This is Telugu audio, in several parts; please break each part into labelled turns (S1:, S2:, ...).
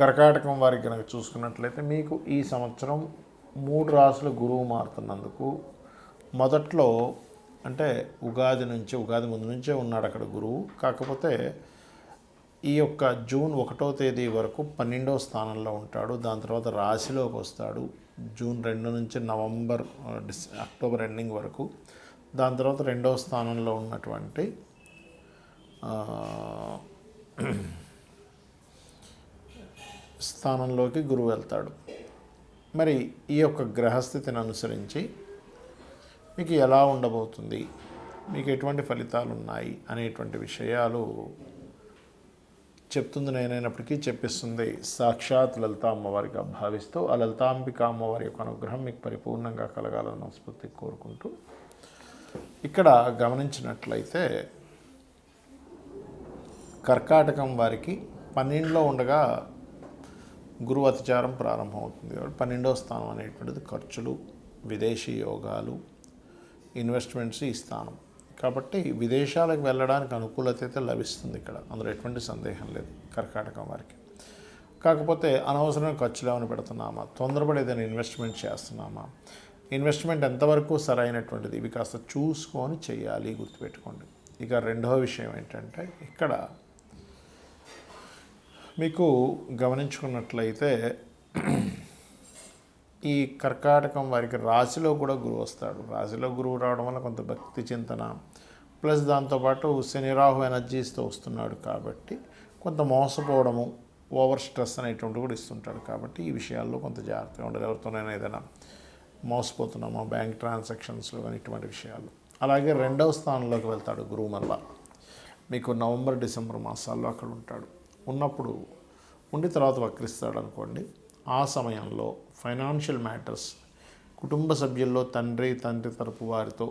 S1: కర్కాటకం వారికి కనుక చూసుకున్నట్లయితే మీకు ఈ సంవత్సరం 3 రాసుల గురువు మారుతున్నందుకు మొదట్లో అంటే ఉగాది ముందు నుంచే ఉన్నాడు అక్కడ గురువు. కాకపోతే ఈ యొక్క జూన్ 1వ తేదీ వరకు 12వ స్థానంలో ఉంటాడు. దాని తర్వాత రాశిలోకి వస్తాడు జూన్ 2 నుంచి అక్టోబర్ ఎండింగ్ వరకు. దాని తర్వాత 2వ స్థానంలో ఉన్నటువంటి స్థానంలోకి గురువు వెళ్తాడు. మరి ఈ యొక్క గ్రహస్థితిని అనుసరించి మీకు ఎలా ఉండబోతుంది, మీకు ఎటువంటి ఫలితాలు ఉన్నాయి అనేటువంటి విషయాలు చెప్తుంది నేనైనప్పటికీ చెప్పిస్తుంది సాక్షాత్ లలితా అమ్మవారిగా భావిస్తూ ఆ లలితాంబిక అమ్మవారి యొక్క అనుగ్రహం మీకు పరిపూర్ణంగా కలగాలని మనస్ఫూర్తి కోరుకుంటూ, ఇక్కడ గమనించినట్లయితే కర్కాటకం వారికి 12లో ఉండగా గురువు అతిచారం ప్రారంభమవుతుంది. కాబట్టి 12వ స్థానం అనేటువంటిది ఖర్చులు, విదేశీ యోగాలు, ఇన్వెస్ట్మెంట్స్ ఈ స్థానం. కాబట్టి విదేశాలకు వెళ్ళడానికి అనుకూలత అయితే లభిస్తుంది ఇక్కడ, అందులో ఎటువంటి సందేహం లేదు కర్కాటకం వారికి. కాకపోతే అనవసరమైన ఖర్చులు ఏమైనా పెడుతున్నామా, తొందరపడి ఏదైనా ఇన్వెస్ట్మెంట్ చేస్తున్నామా, ఇన్వెస్ట్మెంట్ ఎంతవరకు సరైనటువంటిది, ఇవి కాస్త చూసుకొని చేయాలి, గుర్తుపెట్టుకోండి. ఇక రెండవ విషయం ఏంటంటే ఇక్కడ మీకు గమనించుకున్నట్లయితే ఈ కర్కాటకం వారికి రాశిలో కూడా గురువు వస్తాడు. రాశిలో గురువు రావడం వల్ల కొంత భక్తి చింతన ప్లస్ దాంతోపాటు శని రాహు ఎనర్జీస్తో వస్తున్నాడు కాబట్టి కొంత మోసపోవడము, ఓవర్ స్ట్రెస్ అనేటువంటి కూడా ఇస్తుంటాడు. కాబట్టి ఈ విషయాల్లో కొంత జాగ్రత్తగా ఉండాలి. ఎవరితోనైనా ఏదైనా మోసపోతున్నామో బ్యాంక్ ట్రాన్సాక్షన్స్లో కానీ ఇటువంటి విషయాలు. అలాగే 2వ స్థానంలోకి వెళ్తాడు గురువు. మళ్ళా మీకు నవంబర్ డిసెంబర్ మాసాల్లో అక్కడ ఉంటాడు. ఉన్నప్పుడు ఉండి తర్వాత వక్రిస్తాడు అనుకోండి. ఆ సమయంలో ఫైనాన్షియల్ మ్యాటర్స్, కుటుంబ సభ్యుల్లో తండ్రి తరపు వారితో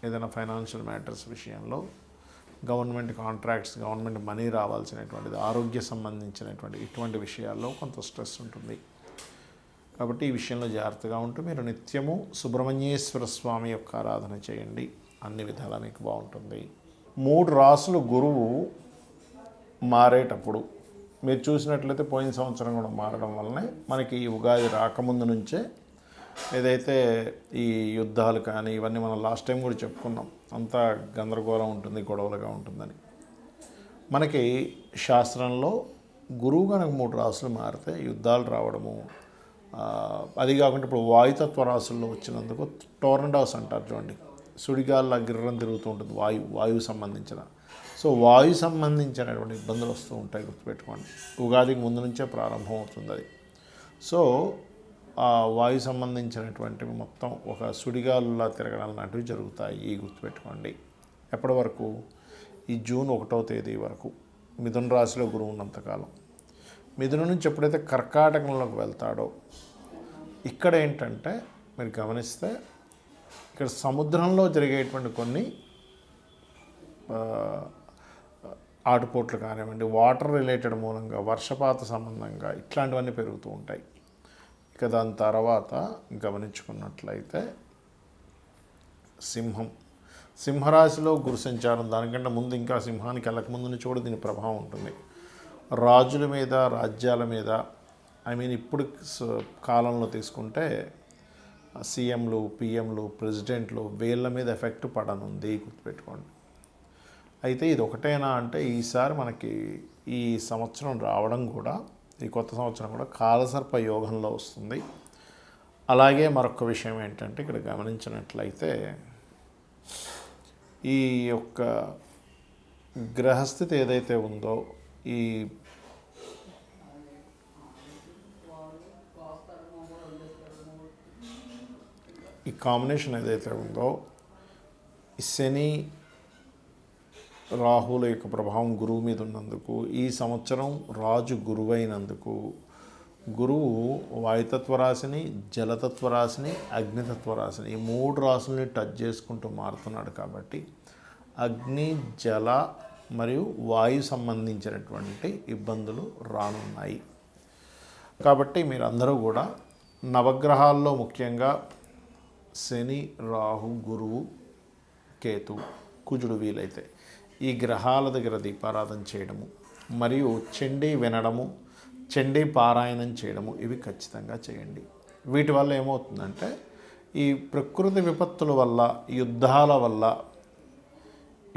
S1: ఏదైనా ఫైనాన్షియల్ మ్యాటర్స్ విషయంలో, గవర్నమెంట్ కాంట్రాక్ట్స్, గవర్నమెంట్ మనీ రావాల్సినటువంటిది, ఆరోగ్య సంబంధించినటువంటి ఇటువంటి విషయాల్లో కొంత స్ట్రెస్ ఉంటుంది. కాబట్టి ఈ విషయంలో జాగ్రత్తగా ఉంటూ మీరు నిత్యము సుబ్రహ్మణ్యేశ్వర స్వామి యొక్క ఆరాధన చేయండి, అన్ని విధాలా మీకు బాగుంటుంది. 3 రాసులు గురువు మారేటప్పుడు మీరు చూసినట్లయితే పోయిన సంవత్సరం కూడా మారడం వల్లనే మనకి ఈ ఉగాది రాకముందు నుంచే ఏదైతే ఈ యుద్ధాలు కానీ ఇవన్నీ మనం లాస్ట్ టైం కూడా చెప్పుకున్నాం, అంతా గందరగోళం ఉంటుంది, గొడవలుగా ఉంటుందని. మనకి శాస్త్రంలో గురువు కనుక 3 రాసులు మారితే యుద్ధాలు రావడము, అది కాకుండా ఇప్పుడు వాయుతత్వ రాసుల్లో వచ్చినందుకు టోర్నడోస్ అంటారు చూడండి, సుడిగాల్లా గిర్రం తిరుగుతూ ఉంటుంది, వాయువు సంబంధించిన. సో వాయు సంబంధించినటువంటి ఇబ్బందులు వస్తూ ఉంటాయి, గుర్తుపెట్టుకోండి. ఉగాదికి ముందు నుంచే ప్రారంభం అవుతుంది అది. సో ఆ వాయు సంబంధించినటువంటివి మొత్తం ఒక సుడిగాలులా తిరగడం లాంటివి జరుగుతాయి, గుర్తుపెట్టుకోండి. ఎప్పటి వరకు? ఈ జూన్ 1వ తేదీ వరకు మిథున రాశిలో గురువు ఉన్నంతకాలం. మిథున నుంచి ఎప్పుడైతే కర్కాటకంలోకి వెళ్తాడో ఇక్కడ ఏంటంటే మీరు గమనిస్తే ఇక్కడ సముద్రంలో జరిగేటువంటి కొన్ని ఆటుపోట్లు కానివ్వండి, వాటర్ రిలేటెడ్ మూలంగా, వర్షపాత సంబంధంగా ఇట్లాంటివన్నీ పెరుగుతూ ఉంటాయి. ఇక దాని తర్వాత గమనించుకున్నట్లయితే సింహరాశిలో గురు సంచారం, దానికంటే ముందు ఇంకా సింహానికి వెళ్ళకముందు నుంచి కూడా దీని ప్రభావం ఉంటుంది. రాజుల మీద, రాజ్యాల మీద, ఇప్పుడు కాలంలో తీసుకుంటే సీఎంలు, పిఎంలు, ప్రెసిడెంట్లు, వీళ్ళ మీద ఎఫెక్ట్ పడనుంది, గుర్తుపెట్టుకోండి. అయితే ఇది ఒకటేనా అంటే ఈసారి మనకి ఈ సంవత్సరం రావడం కూడా, ఈ కొత్త సంవత్సరం కూడా కాలసర్ప యోగంలో వస్తుంది. అలాగే మరొక విషయం ఏంటంటే ఇక్కడ గమనించినట్లయితే ఈ యొక్క గ్రహస్థితి ఏదైతే ఉందో, ఈ కాంబినేషన్ ఏదైతే ఉందో, ఈ శని రాహుల యొక్క ప్రభావం గురువు మీద ఉన్నందుకు, ఈ సంవత్సరం రాజు గురువైనందుకు, గురువు వాయుతత్వ రాశిని, జలతత్వ రాశిని, అగ్నితత్వ రాశిని, ఈ 3 రాశుల్ని టచ్ చేసుకుంటూ మారుతున్నాడు. కాబట్టి అగ్ని, జల మరియు వాయు సంబంధించినటువంటి ఇబ్బందులు రానున్నాయి. కాబట్టి మీరందరూ కూడా నవగ్రహాల్లో ముఖ్యంగా శని, రాహు, గురువు, కేతు, కుజుడు వీలైతే ఈ గ్రహాల దగ్గర దీపారాధన చేయడము, మరియు చండీ వినడము, చండీ పారాయణం చేయడము ఇవి ఖచ్చితంగా చేయండి. వీటి వల్ల ఏమవుతుందంటే ఈ ప్రకృతి విపత్తుల వల్ల, యుద్ధాల వల్ల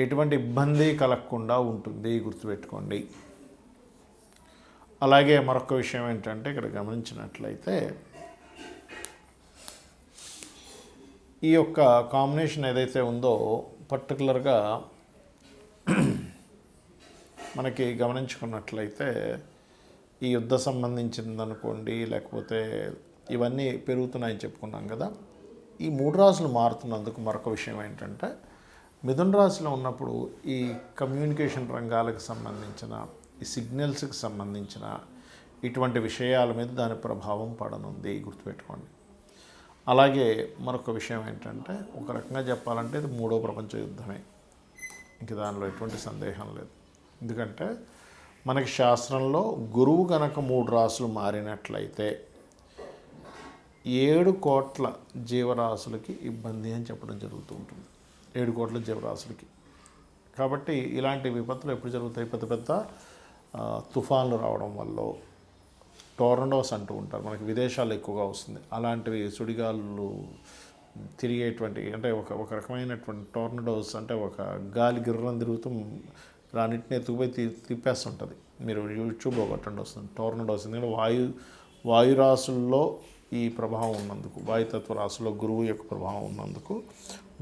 S1: ఎటువంటి ఇబ్బంది కలగకుండా ఉంటుంది, గుర్తుపెట్టుకోండి. అలాగే మరొక విషయం ఏంటంటే ఇక్కడ గమనించినట్లయితే ఈ యొక్క కాంబినేషన్ ఏదైతే ఉందో పర్టికులర్గా మనకి గమనించుకున్నట్లయితే ఈ యుద్ధ సంబంధించిందనుకోండి, లేకపోతే ఇవన్నీ పెరుగుతున్నాయని చెప్పుకున్నాం కదా. ఈ 3 రాశులు మారుతున్నందుకు మరొక విషయం ఏంటంటే మిథున రాశిలో ఉన్నప్పుడు ఈ కమ్యూనికేషన్ రంగాలకు సంబంధించిన, ఈ సిగ్నల్స్కి సంబంధించిన ఇటువంటి విషయాల మీద దాని ప్రభావం పడనుంది, గుర్తుపెట్టుకోండి. అలాగే మరొక విషయం ఏంటంటే ఒక రకంగా చెప్పాలంటే ఇది 3వ ప్రపంచ యుద్ధమే, ఇంక దానిలో ఎటువంటి సందేహం లేదు. ఎందుకంటే మనకి శాస్త్రంలో గురువు కనుక 3 రాశులు మారినట్లయితే 7 కోట్ల జీవరాశులకి ఇబ్బంది అని చెప్పడం జరుగుతూ ఉంటుంది. 7 కోట్ల జీవరాశులకి. కాబట్టి ఇలాంటి విపత్తులు ఎప్పుడు జరుగుతాయి? పెద్ద పెద్ద తుఫాన్లు రావడం వల్ల, టోర్నడోస్ అంటూ ఉంటారు, మనకి విదేశాల్లో ఎక్కువగా వస్తుంది. అలాంటివి సుడిగాలు తిరిగేటువంటి, అంటే ఒక రకమైనటువంటి టోర్నడోస్, అంటే ఒక గాలి గిర్రం తిరుగుతూ రాన్నింటిని ఎత్తుకుపోయి తిప్పేస్తుంటుంది. మీరు యూట్యూబ్లో కొట్టండి, వస్తుంది టోర్నడోస్. ఎందుకంటే వాయురాశుల్లో ఈ ప్రభావం ఉన్నందుకు, వాయుతత్వ రాశుల్లో గురువు యొక్క ప్రభావం ఉన్నందుకు,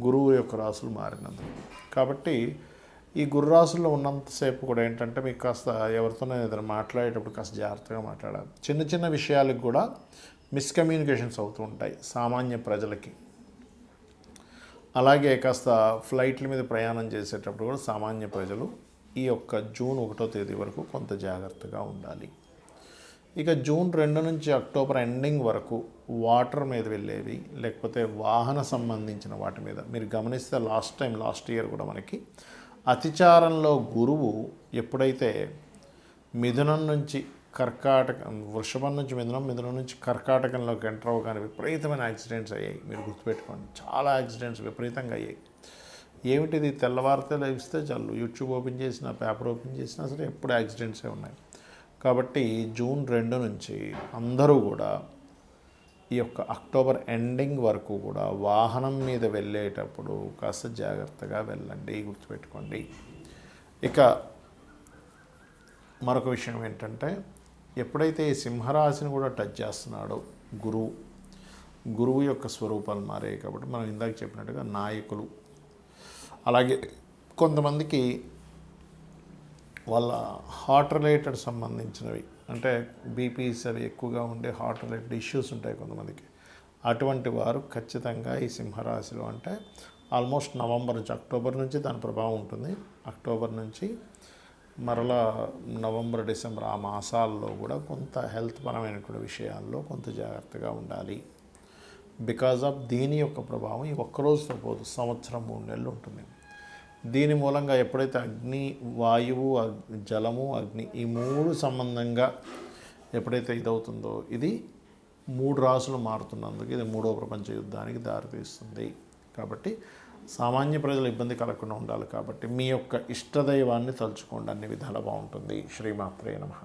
S1: గురువు యొక్క రాశులు మారినందుకు. కాబట్టి ఈ గురు రాశుల్లో ఉన్నంతసేపు కూడా ఏంటంటే మీకు కాస్త ఎవరితోనే ఏదైనా మాట్లాడేటప్పుడు కాస్త జాగ్రత్తగా మాట్లాడాలి. చిన్న చిన్న విషయాలకు కూడా మిస్కమ్యూనికేషన్స్ అవుతూ ఉంటాయి సామాన్య ప్రజలకి. అలాగే కాస్త ఫ్లైట్ల మీద ప్రయాణం చేసేటప్పుడు కూడా సామాన్య ప్రజలు ఈ యొక్క జూన్ 1వ తేదీ వరకు కొంత జాగ్రత్తగా ఉండాలి. ఇక జూన్ 2 నుంచి అక్టోబర్ ఎండింగ్ వరకు వాటర్ మీద వెళ్ళేవి, లేకపోతే వాహన సంబంధించిన వాటి మీద మీరు గమనిస్తే లాస్ట్ ఇయర్ కూడా మనకి అతిచారంలో గురువు ఎప్పుడైతే మిథునం నుంచి వృషభం నుంచి మిథునం నుంచి కర్కాటకంలోకి ఎంటర్ అవ్వగానే విపరీతమైన యాక్సిడెంట్స్ అయ్యాయి. మీరు గుర్తుపెట్టుకోండి, చాలా యాక్సిడెంట్స్ విపరీతంగా అయ్యాయి. ఏమిటిది? తెల్లవారితే లేస్తే చాలు, యూట్యూబ్ ఓపెన్ చేసినా, పేపర్ ఓపెన్ చేసినా సరే ఎప్పుడు యాక్సిడెంట్సే ఉన్నాయి. కాబట్టి జూన్ 2 నుంచి అందరూ కూడా ఈ యొక్క అక్టోబర్ ఎండింగ్ వరకు కూడా వాహనం మీద వెళ్ళేటప్పుడు కాస్త జాగ్రత్తగా వెళ్ళండి, గుర్తుపెట్టుకోండి. ఇక మరొక విషయం ఏంటంటే ఎప్పుడైతే ఈ సింహరాశిని కూడా టచ్ చేస్తున్నాడో గురువు యొక్క స్వరూపాలు మారాయి. కాబట్టి మనం ఇందాక చెప్పినట్టుగా నాయకులు, అలాగే కొంతమందికి వాళ్ళ హార్ట్ రిలేటెడ్ సంబంధించినవి, అంటే బీపీస్ అవి ఎక్కువగా ఉండే హార్ట్ రిలేటెడ్ ఇష్యూస్ ఉంటాయి కొంతమందికి. అటువంటి వారు ఖచ్చితంగా ఈ సింహరాశిలో, అంటే ఆల్మోస్ట్ నవంబర్ నుంచి, అక్టోబర్ నుంచి దాని ప్రభావం ఉంటుంది. అక్టోబర్ నుంచి మరలా నవంబర్, డిసెంబర్ ఆ మాసాల్లో కూడా కొంత హెల్త్ పరమైనటువంటి విషయాల్లో కొంత జాగ్రత్తగా ఉండాలి. బికాజ్ ఆఫ్ దీని యొక్క ప్రభావం ఈ ఒక్కరోజుతో పోదు, సంవత్సరం 3 నెలలు ఉంటుంది. దీని మూలంగా ఎప్పుడైతే అగ్ని, వాయువు, జలము, అగ్ని ఈ 3 సంబంధంగా ఎప్పుడైతే ఇదవుతుందో ఇది 3 రాశులు మారుతున్నందుకు ఇది 3వ ప్రపంచ యుద్ధానికి దారితీస్తుంది. కాబట్టి సామాన్య ప్రజలు ఇబ్బంది కలగకుండా ఉండాలి. కాబట్టి మీ యొక్క ఇష్టదైవాన్ని తలుచుకోండి, అన్ని విధాలు బాగుంటుంది. శ్రీమాత్రే నమః.